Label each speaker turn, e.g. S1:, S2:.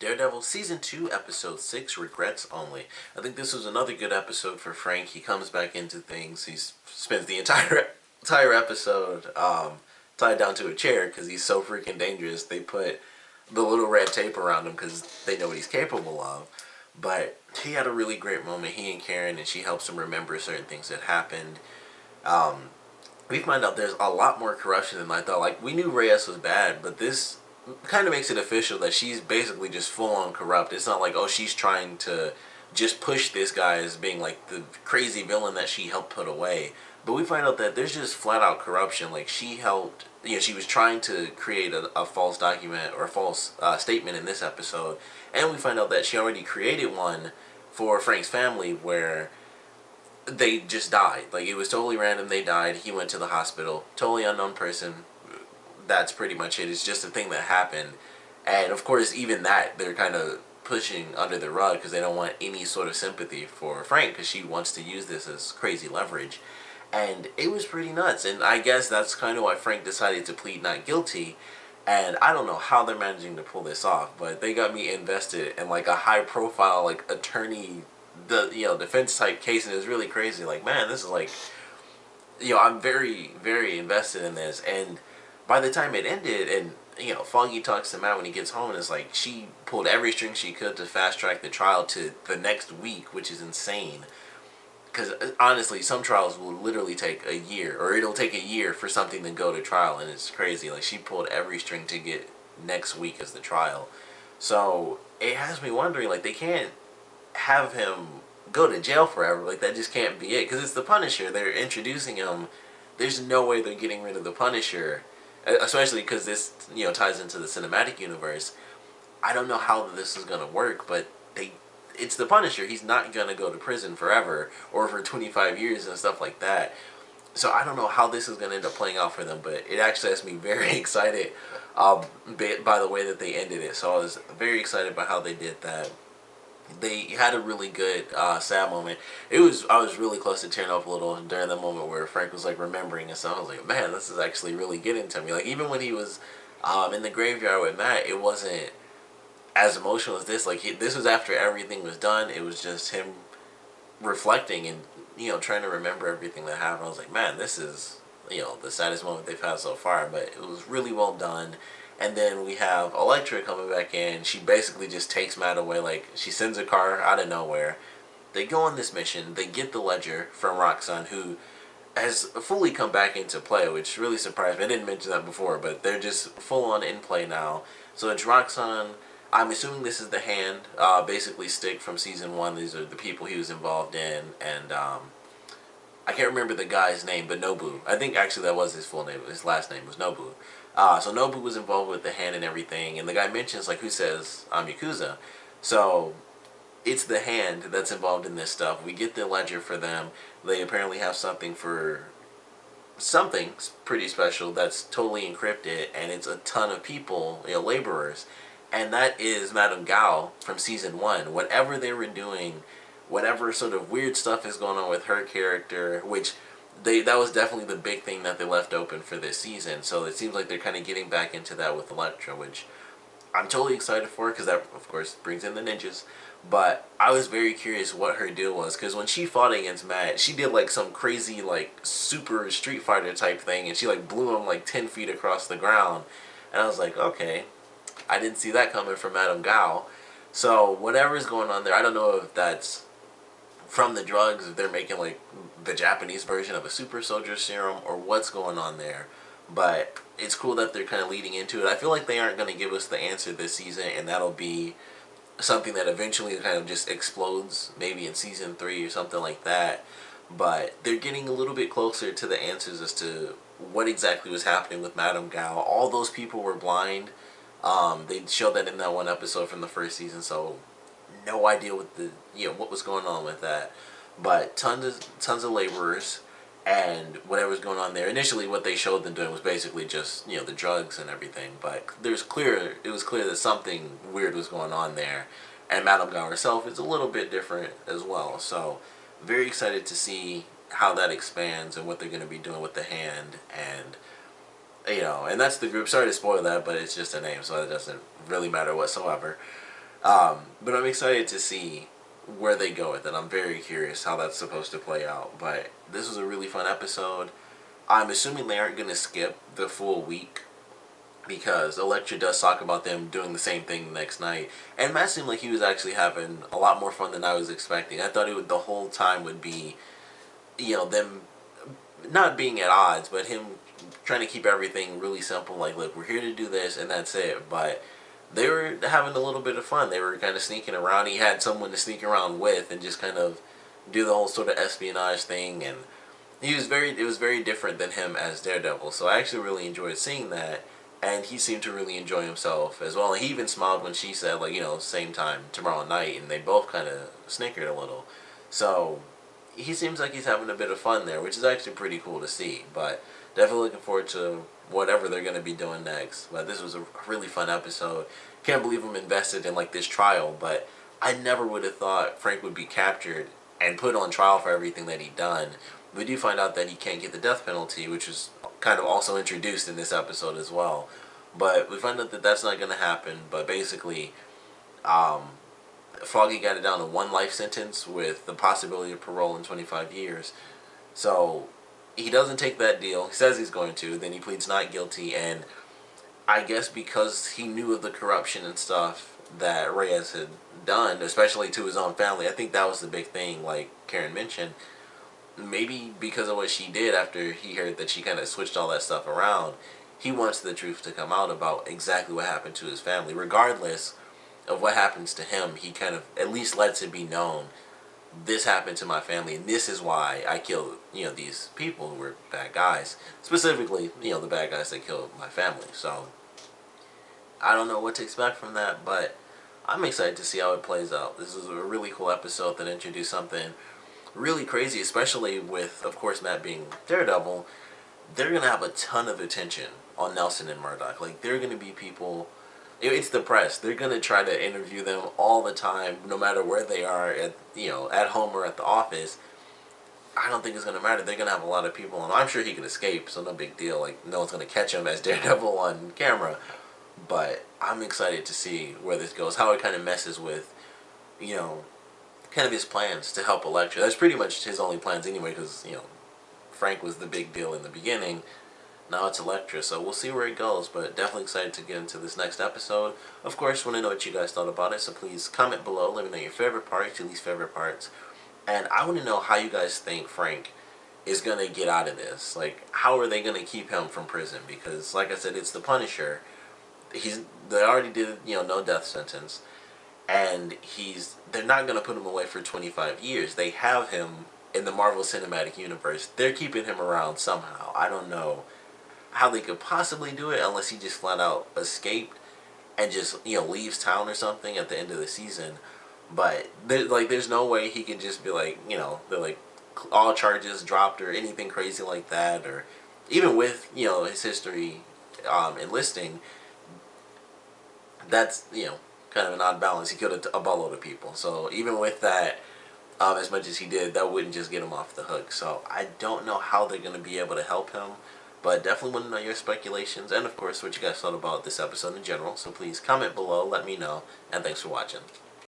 S1: Daredevil Season 2, Episode 6, Regrets Only. I think this was another good episode for Frank. He comes back into things. He spends the entire episode tied down to a chair because he's so freaking dangerous. They put the little red tape around him because they know what he's capable of. But he had a really great moment, he and Karen, and she helps him remember certain things that happened. We find out there's a lot more corruption than I thought. Like, we knew Reyes was bad, but this kind of makes it official that she's basically just full-on corrupt. It's not like, oh, she's trying to just push this guy as being like the crazy villain that she helped put away. But we find out that there's just flat-out corruption. Like, she helped, she was trying to create a false document or a false statement in this episode. And we find out that she already created one for Frank's family where they just died. Like, it was totally random. They died. He went to the hospital. Totally unknown person. That's pretty much it. It's just a thing that happened. And, of course, even that, they're kind of pushing under the rug because they don't want any sort of sympathy for Frank because she wants to use this as crazy leverage. And it was pretty nuts. And I guess that's kind of why Frank decided to plead not guilty. And I don't know how they're managing to pull this off, but they got me invested in, like, a high-profile, like, attorney, defense type case, and it was really crazy. Like, man, this is like, I'm very, very invested in this. And by the time it ended, and Foggy talks to Matt when he gets home, and it's like she pulled every string she could to fast track the trial to the next week, which is insane. Because honestly, some trials will literally take a year, or it'll take a year for something to go to trial, and it's crazy. Like, she pulled every string to get next week as the trial. So it has me wondering, like, they can't have him go to jail forever. Like, that just can't be it. Because it's the Punisher. They're introducing him. There's no way they're getting rid of the Punisher. Especially because this, ties into the cinematic universe. I don't know how this is going to work, but it's the Punisher. He's not going to go to prison forever or for 25 years and stuff like that. So I don't know how this is going to end up playing out for them, but it actually has me very excited by the way that they ended it. So I was very excited by how they did that. They had a really good sad moment. I was really close to tearing up a little during the moment where Frank was like remembering and stuff. I was like, man, this is actually really getting to me. Like, even when he was in the graveyard with Matt, it wasn't as emotional as this. Like, this was after everything was done. It was just him reflecting and trying to remember everything that happened. I was like, man, this is the saddest moment they've had so far. But it was really well done. And then we have Elektra coming back in. She basically just takes Matt away. Like, she sends a car out of nowhere. They go on this mission. They get the ledger from Roxanne, who has fully come back into play, which really surprised me. I didn't mention that before, but they're just full on in play now. So it's Roxanne. I'm assuming this is the Hand, basically Stick from Season 1. These are the people he was involved in. And I can't remember the guy's name, but Nobu. I think actually that was his full name. His last name was Nobu. So Nobu was involved with the Hand and everything, and the guy mentions, like, who says, I'm Yakuza. So it's the Hand that's involved in this stuff. We get the ledger for them. They apparently have something pretty special that's totally encrypted, and it's a ton of people, laborers. And that is Madame Gao from Season 1. Whatever they were doing, whatever sort of weird stuff is going on with her character, which that was definitely the big thing that they left open for this season. So it seems like they're kind of getting back into that with Elektra, which I'm totally excited for because that, of course, brings in the ninjas. But I was very curious what her deal was, because when she fought against Matt, she did like some crazy, like, super Street Fighter type thing, and she like blew him like 10 feet across the ground. And I was like, okay, I didn't see that coming from Madame Gao. So whatever's going on there, I don't know if that's from the drugs, if they're making like the Japanese version of a super soldier serum, or what's going on there. But it's cool that they're kind of leading into it. I feel like they aren't going to give us the answer this season, and that'll be something that eventually kind of just explodes, maybe in Season 3 or something like that. But they're getting a little bit closer to the answers as to what exactly was happening with Madame Gao. All those people were blind. They showed that in that one episode from the first season, so no idea what what was going on with that. But tons of laborers and whatever's going on there. Initially, what they showed them doing was basically just the drugs and everything. But it was clear that something weird was going on there, and Madame Gao herself is a little bit different as well. So very excited to see how that expands and what they're going to be doing with the Hand. And and that's the group. Sorry to spoil that, but it's just a name, so it doesn't really matter whatsoever. But I'm excited to see where they go with it. I'm very curious how that's supposed to play out. But this was a really fun episode. I'm assuming they aren't going to skip the full week because Elektra does talk about them doing the same thing the next night. And Matt seemed like he was actually having a lot more fun than I was expecting. I thought the whole time would be, them not being at odds, but him trying to keep everything really simple. Like, look, we're here to do this, and that's it. But they were having a little bit of fun. They were kind of sneaking around. He had someone to sneak around with and just kind of do the whole sort of espionage thing. And it was very different than him as Daredevil. So I actually really enjoyed seeing that. And he seemed to really enjoy himself as well. And he even smiled when she said, like, same time tomorrow night. And they both kind of snickered a little. So he seems like he's having a bit of fun there, which is actually pretty cool to see. But definitely looking forward to whatever they're going to be doing next. But this was a really fun episode. Can't believe I'm invested in, like, this trial. But I never would have thought Frank would be captured and put on trial for everything that he'd done. We do find out that he can't get the death penalty, which is kind of also introduced in this episode as well. But we find out that that's not going to happen. But basically, Foggy got it down to 1 life sentence with the possibility of parole in 25 years. So he doesn't take that deal. He says he's going to. Then he pleads not guilty. And I guess because he knew of the corruption and stuff that Reyes had done, especially to his own family, I think that was the big thing, like Karen mentioned. Maybe because of what she did after he heard that she kind of switched all that stuff around, he wants the truth to come out about exactly what happened to his family. Regardless of what happens to him, he kind of at least lets it be known, this happened to my family, and this is why I killed, these people who were bad guys. Specifically, the bad guys that killed my family. So, I don't know what to expect from that, but I'm excited to see how it plays out. This is a really cool episode that introduced something really crazy, especially with, of course, Matt being Daredevil. They're going to have a ton of attention on Nelson and Murdoch. Like, they're going to be people, it's the press. They're going to try to interview them all the time, no matter where they are, at home or at the office. I don't think it's going to matter. They're going to have a lot of people, and I'm sure he can escape, so no big deal. Like, no one's going to catch him as Daredevil on camera. But I'm excited to see where this goes, how it kind of messes with, kind of his plans to help Elektra. That's pretty much his only plans anyway, because, Frank was the big deal in the beginning. Now it's Elektra, so we'll see where it goes, but definitely excited to get into this next episode. Of course, want to know what you guys thought about it, so please comment below. Let me know your favorite parts, your least favorite parts. And I want to know how you guys think Frank is going to get out of this. Like, how are they going to keep him from prison? Because, like I said, it's the Punisher. They already did, no death sentence. And they're not going to put him away for 25 years. They have him in the Marvel Cinematic Universe. They're keeping him around somehow. I don't know how they could possibly do it unless he just flat out escaped and just, leaves town or something at the end of the season. But, there's no way he could just be like, they're like, all charges dropped or anything crazy like that. Or even with, his history enlisting, that's, kind of an odd balance. He killed a buttload of people. So even with that, as much as he did, that wouldn't just get him off the hook. So I don't know how they're going to be able to help him. But definitely want to know your speculations and, of course, what you guys thought about this episode in general. So please comment below, let me know, and thanks for watching.